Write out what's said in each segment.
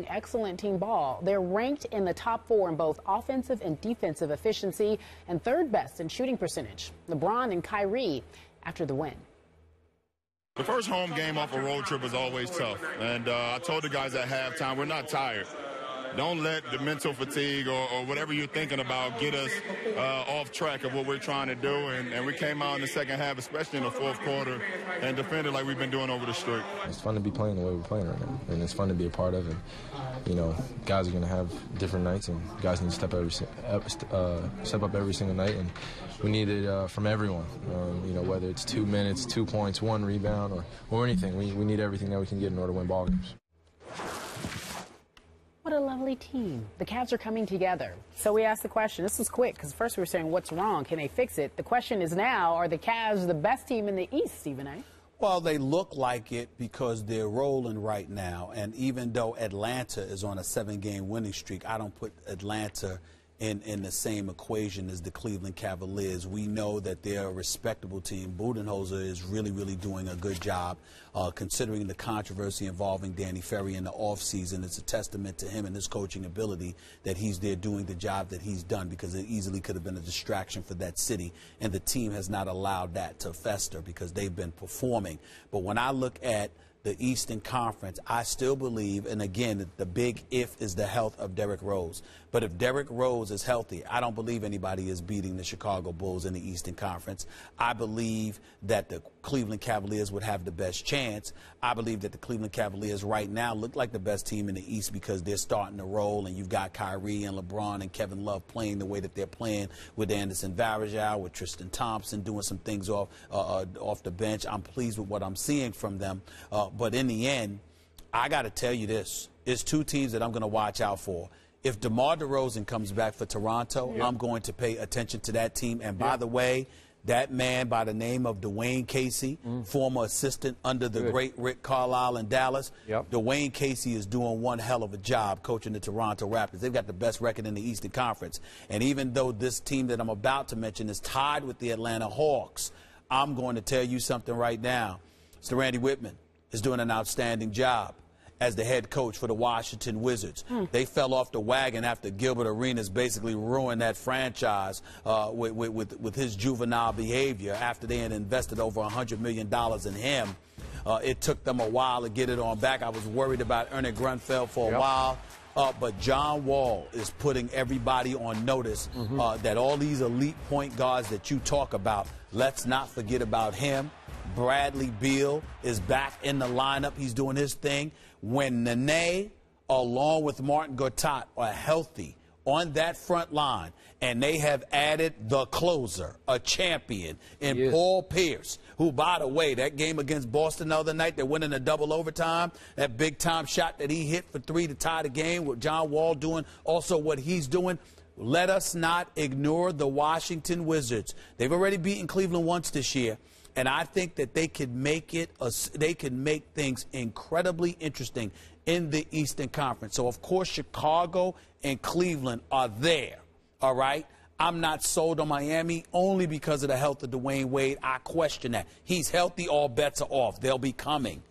Excellent team ball. They're ranked in the top 4 in both offensive and defensive efficiency and 3rd best in shooting percentage. LeBron and Kyrie after the win. The first home game off a road trip is always tough. And I told the guys at halftime, we're not tired. Don't let the mental fatigue or whatever you're thinking about get us off track of what we're trying to do. And we came out in the second half, especially in the 4th quarter, and defended like we've been doing over the streak. It's fun to be playing the way we're playing right now, and it's fun to be a part of it. You know, guys are going to have different nights, and guys need to step up every single night, and we need it from everyone. You know, whether it's 2 minutes, 2 points, 1 rebound, or anything. We need everything that we can get in order to win ball games. What a lovely team. The Cavs are coming together. So we asked the question. This was quick because first we were saying, what's wrong? Can they fix it? The question is now, are the Cavs the best team in the East, Stephen A.? Well, they look like it because they're rolling right now. And even though Atlanta is on a 7-game winning streak, I don't put Atlanta in the same equation as the Cleveland Cavaliers. We know that they're a respectable team. Budenholzer is really doing a good job, considering the controversy involving Danny Ferry in the offseason. It's a testament to him and his coaching ability that he's there doing the job that he's done, because it easily could have been a distraction for that city, and the team has not allowed that to fester because they've been performing. But when I look at the Eastern Conference, I still believe, and again, the big if is the health of Derrick Rose. But if Derrick Rose is healthy, I don't believe anybody is beating the Chicago Bulls in the Eastern Conference. I believe that the Cleveland Cavaliers would have the best chance. I believe that the Cleveland Cavaliers right now look like the best team in the East because they're starting to roll, and you've got Kyrie and LeBron and Kevin Love playing the way that they're playing with Anderson Varejao, with Tristan Thompson doing some things off the bench. I'm pleased with what I'm seeing from them. But in the end, I got to tell you this. It's 2 teams that I'm going to watch out for. If DeMar DeRozan comes back for Toronto, I'm going to pay attention to that team. And by the way, that man by the name of Dwayne Casey, former assistant under the great Rick Carlisle in Dallas, Dwayne Casey is doing one hell of a job coaching the Toronto Raptors. They've got the best record in the Eastern Conference. And even though this team that I'm about to mention is tied with the Atlanta Hawks, I'm going to tell you something right now. Mr. Randy Whitman is doing an outstanding job as the head coach for the Washington Wizards. They fell off the wagon after Gilbert Arenas basically ruined that franchise with his juvenile behavior after they had invested over $100 million in him. It took them a while to get it on back. I was worried about Ernie Grunfeld for a while. But John Wall is putting everybody on notice that all these elite point guards that you talk about, let's not forget about him. Bradley Beal is back in the lineup. He's doing his thing. When Nene, along with Martin Gortat, are healthy on that front line, and they have added the closer, a champion, in Paul Pierce, who, by the way, that game against Boston the other night, they're winning a double overtime, that big-time shot that he hit for 3 to tie the game with John Wall doing also what he's doing. Let us not ignore the Washington Wizards. They've already beaten Cleveland once this year. And I think that they can make things incredibly interesting in the Eastern Conference. So, of course, Chicago and Cleveland are there, all right? I'm not sold on Miami only because of the health of Dwayne Wade. I question that. He's healthy, all bets are off. They'll be coming.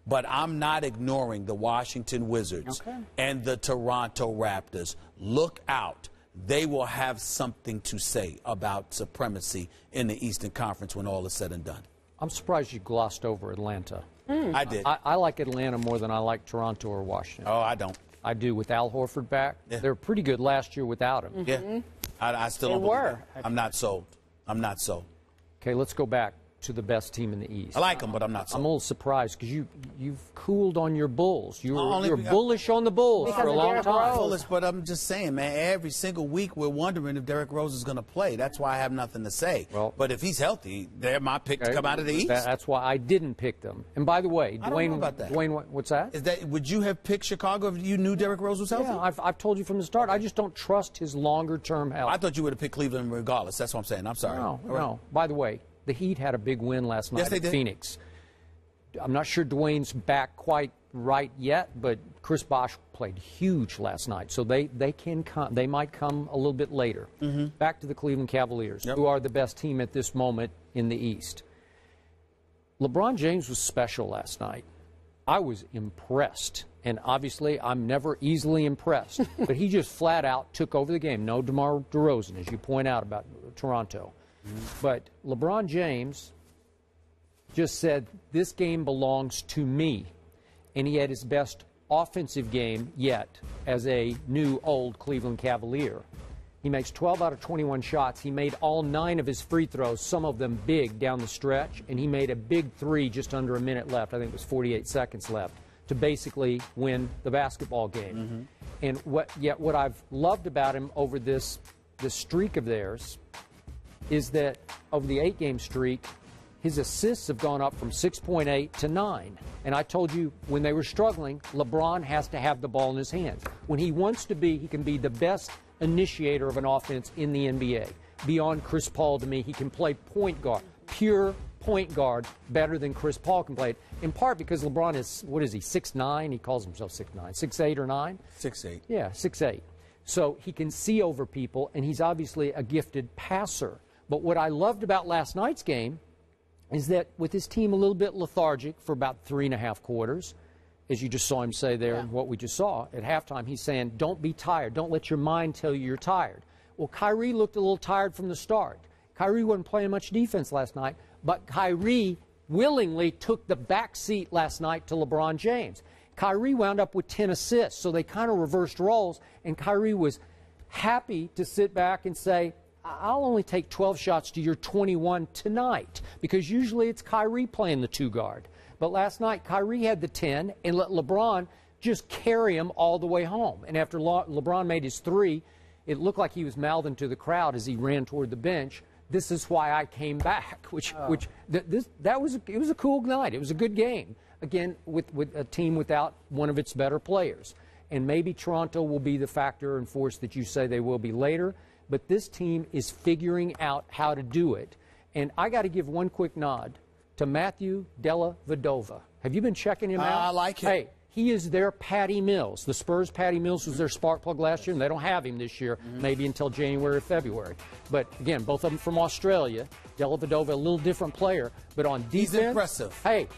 But I'm not ignoring the Washington Wizards and the Toronto Raptors. Look out. They will have something to say about supremacy in the Eastern Conference when all is said and done. I'm surprised you glossed over Atlanta. I did. I like Atlanta more than I like Toronto or Washington. Oh, I don't. I do with Al Horford back. They were pretty good last year without him. Yeah. I still don't believe that. I'm not sold. I'm not sold. Okay, let's go back to the best team in the East. I like them, but I'm not sold. I'm a little surprised because you've cooled on your Bulls. You're bullish on the Bulls for a long time. I'm bullish, but I'm just saying, man, every single week we're wondering if Derrick Rose is going to play. That's why I have nothing to say. Well, but if he's healthy, they're my pick to come out of the East. That's why I didn't pick them. And by the way, I don't know about that. Dwayne, what's that? Would you have picked Chicago if you knew Derrick Rose was healthy? Yeah, I've told you from the start. I just don't trust his longer-term health. I thought you would have picked Cleveland regardless. That's what I'm saying. I'm sorry. No. By the way, the Heat had a big win last night at Phoenix. I'm not sure Dwayne's back quite right yet, but Chris Bosh played huge last night, so they might come a little bit later. Back to the Cleveland Cavaliers, who are the best team at this moment in the East. LeBron James was special last night. I was impressed. And obviously, I'm never easily impressed. But he just flat out took over the game. No DeMar DeRozan, as you point out about Toronto. But LeBron James just said, this game belongs to me. And he had his best offensive game yet as a new old Cleveland Cavalier. He makes 12 out of 21 shots. He made all 9 of his free throws, some of them big down the stretch. And he made a big 3 just under a minute left. I think it was 48 seconds left, to basically win the basketball game. And what I've loved about him over this streak of theirs is that over the 8-game streak, his assists have gone up from 6.8 to 9. And I told you when they were struggling, LeBron has to have the ball in his hands. When he wants to be, he can be the best initiator of an offense in the NBA. Beyond Chris Paul, to me, he can play point guard, pure point guard, better than Chris Paul can play it, in part because LeBron is, what is he, 6'9"? He calls himself 6'9", 6'8" or 9? 6'8". Yeah, 6'8". So he can see over people, and he's obviously a gifted passer. But what I loved about last night's game is that with his team a little bit lethargic for about 3.5 quarters, as you just saw him say there, and what we just saw at halftime, he's saying, don't be tired. Don't let your mind tell you you're tired. Well, Kyrie looked a little tired from the start. Kyrie wasn't playing much defense last night, but Kyrie willingly took the back seat last night to LeBron James. Kyrie wound up with 10 assists, so they kind of reversed roles, and Kyrie was happy to sit back and say, I'll only take 12 shots to your 21 tonight, because usually it's Kyrie playing the 2-guard. But last night, Kyrie had the 10 and let LeBron just carry him all the way home. And after LeBron made his 3, it looked like he was mouthing to the crowd as he ran toward the bench, this is why I came back, it was a cool night. It was a good game, again, with a team without one of its better players. And maybe Toronto will be the factor and force that you say they will be later, but this team is figuring out how to do it. And I got to give one quick nod to Matthew Dellavedova. Have you been checking him out? I like him. Hey, he is their Patty Mills. The Spurs' Patty Mills was their spark plug last year, and they don't have him this year, maybe until January or February. But, again, both of them from Australia. Dellavedova, a little different player. But on defense, he's impressive. Hey,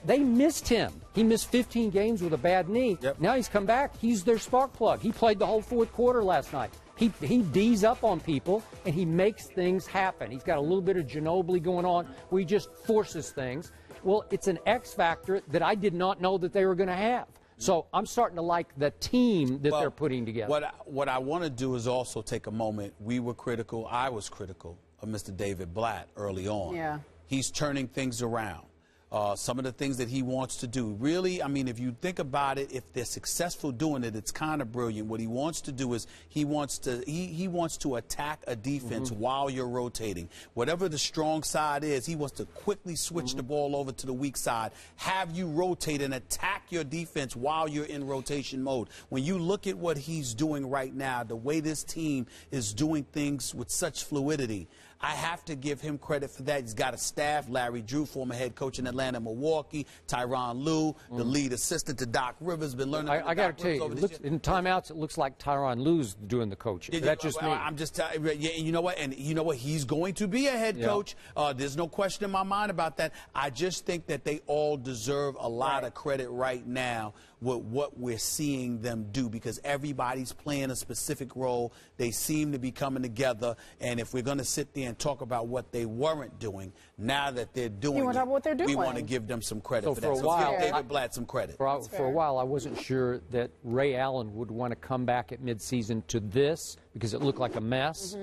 they missed him. He missed 15 games with a bad knee. Yep. Now he's come back. He's their spark plug. He played the whole fourth quarter last night. He D's up on people, and he makes things happen. He's got a little bit of Ginobili going on where he just forces things. Well, it's an X factor that I did not know that they were going to have. So I'm starting to like the team that they're putting together. What I want to do is also take a moment. We were critical. I was critical of Mr. David Blatt early on. Yeah. He's turning things around. Some of the things that he wants to do. Really, I mean, if you think about it, if they're successful doing it, it's kind of brilliant. What he wants to do is he wants to attack a defense while you're rotating. Whatever the strong side is, he wants to quickly switch the ball over to the weak side, have you rotate and attack your defense while you're in rotation mode. When you look at what he's doing right now, the way this team is doing things with such fluidity, I have to give him credit for that. He's got a staff, Larry Drew, former head coach in Atlanta, Milwaukee, Tyronn Lue, the lead assistant to Doc Rivers, been learning. I got to tell you, in timeouts, it looks like Tyronn Lue's doing the coaching. That's just me. I'm just telling you, and you know what? And you know what? He's going to be a head coach. There's no question in my mind about that. I just think that they all deserve a lot of credit right now with what we're seeing them do, because everybody's playing a specific role. They seem to be coming together. And if we're going to sit there and talk about what they weren't doing, now that they're doing it, we want to give them some credit for that. For a while, give David Blatt some credit. For a while, I wasn't sure that Ray Allen would want to come back at midseason to this because it looked like a mess.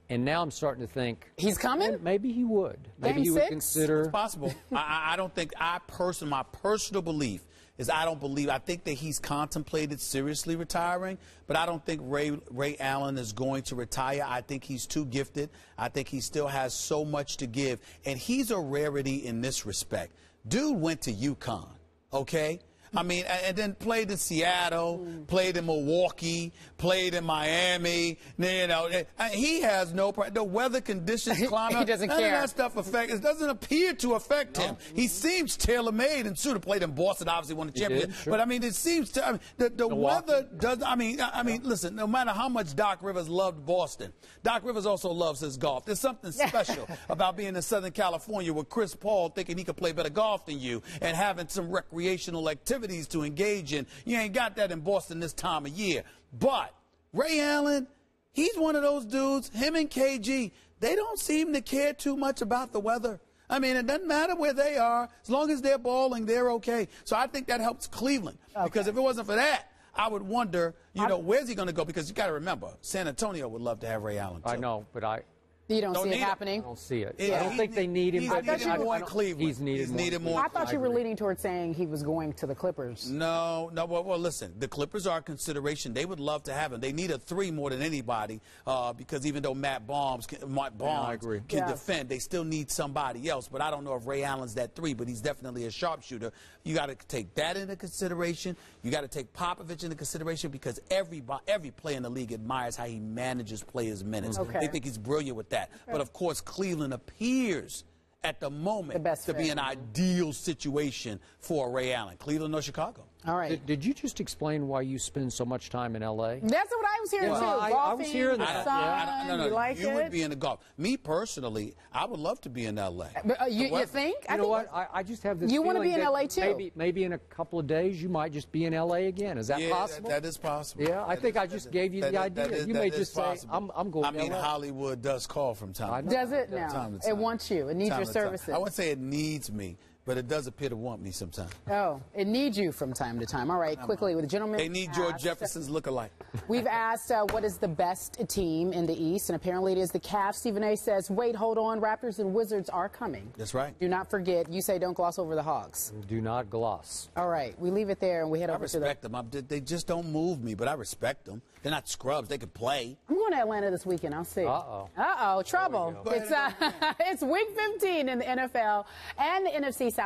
And now I'm starting to think he's coming. Maybe he would. Maybe Game he would 6? consider. It's possible. I don't think my personal belief is I think that he's contemplated seriously retiring, but I don't think Ray Allen is going to retire. I think he's too gifted. I think he still has so much to give, and he's a rarity in this respect. Dude went to UConn, okay? I mean, and then played in Seattle, played in Milwaukee, played in Miami. You know, he has no problem. The weather conditions, climate, he doesn't none care. of that stuff affects. It doesn't appear to affect him. He seems tailor-made, and should have played in Boston. Obviously, won the championship. Sure. But I mean, it seems to. I mean, the weather does. I mean, listen. No matter how much Doc Rivers loved Boston, Doc Rivers also loves his golf. There's something special about being in Southern California with Chris Paul thinking he could play better golf than you and having some recreational activities to engage in. You ain't got that in Boston this time of year. But Ray Allen, he's one of those dudes, him and KG, they don't seem to care too much about the weather. I mean, it doesn't matter where they are. As long as they're balling, they're okay. So I think that helps Cleveland. Okay. Because if it wasn't for that, I would wonder, you know, where's he going to go? Because you got to remember, San Antonio would love to have Ray Allen, too. I know, but you don't see it happening? I don't see it. I don't think they need him. He's needed more in Cleveland. He's needed more. I thought you were leaning toward saying he was going to the Clippers. No. Well, listen, the Clippers are a consideration. They would love to have him. They need a 3 more than anybody because even though Matt Barnes can defend, they still need somebody else. But I don't know if Ray Allen's that 3, but he's definitely a sharpshooter. You got to take that into consideration. You got to take Popovich into consideration because every player in the league admires how he manages players' minutes. Okay. They think he's brilliant with that. Okay. But, of course, Cleveland appears at the moment to be an ideal situation for Ray Allen. Cleveland or Chicago. All right. Did you just explain why you spend so much time in L.A.? That's what I was hearing, too. I was hearing that. No, you would be in the golf. Me, personally, I would love to be in L.A. You think? You know what? I just have this You want to be in L.A., too? Maybe in a couple of days you might just be in L.A. again. Is that possible? That is possible. Yeah, I think I just gave you the idea. You may just say, I'm going to LA. I mean, Hollywood does call from time to time. Does it now? It wants you. It needs your services. I wouldn't say it needs me, but it does appear to want me sometimes. Oh, it needs you from time to time. All right, quickly, with the gentleman. They need George Jefferson's look-alike. We've asked what is the best team in the East, and apparently it is the Cavs. Stephen A. says, wait, hold on, Raptors and Wizards are coming. That's right. Do not forget. You say don't gloss over the Hawks. Do not gloss. All right, we leave it there, and we head over to the... I respect them. They just don't move me, but I respect them. They're not scrubs. They can play. I'm going to Atlanta this weekend. I'll see. Uh-oh, trouble. It's Week 15 in the NFL and the NFC South.